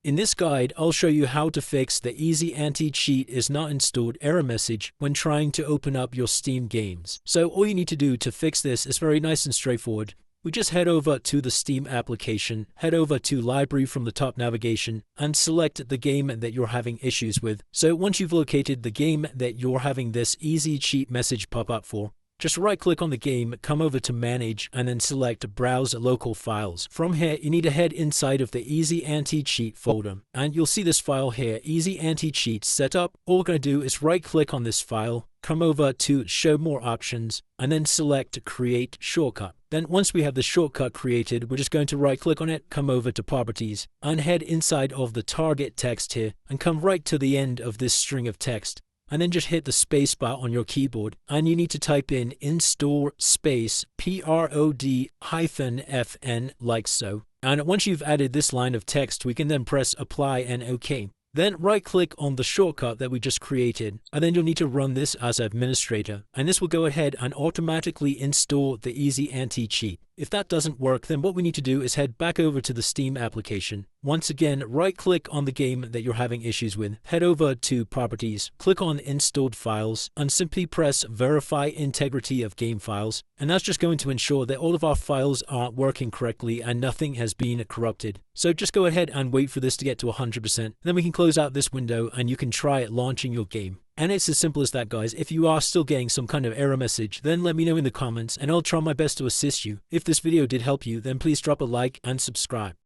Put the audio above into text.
In this guide, I'll show you how to fix the Easy Anti-Cheat is not installed error message when trying to open up your Steam games. So all you need to do to fix this is very nice and straightforward. We just head over to the Steam application, head over to Library from the top navigation, and select the game that you're having issues with. So once you've located the game that you're having this Easy Cheat message pop up for, just right-click on the game, come over to Manage, and then select Browse Local Files. From here, you need to head inside of the Easy Anti-Cheat folder, and you'll see this file here, Easy Anti-Cheat Setup. All we're going to do is right-click on this file, come over to Show More Options, and then select Create Shortcut. Then once we have the shortcut created, we're just going to right-click on it, come over to Properties, and head inside of the target text here, and come right to the end of this string of text. And then just hit the space bar on your keyboard, and you need to type in install space prod-fn like so. And once you've added this line of text, we can then press apply and OK. Then right-click on the shortcut that we just created, and then you'll need to run this as administrator, and this will go ahead and automatically install the Easy Anti-Cheat. If that doesn't work, then what we need to do is head back over to the Steam application. Once again, right-click on the game that you're having issues with, head over to Properties, click on Installed Files, and simply press Verify Integrity of Game Files, and that's just going to ensure that all of our files are working correctly and nothing has been corrupted. So just go ahead and wait for this to get to 100%, then we can close out this window and you can try launching your game. And it's as simple as that, guys. If you are still getting some kind of error message, then let me know in the comments and I'll try my best to assist you. If this video did help you, then please drop a like and subscribe.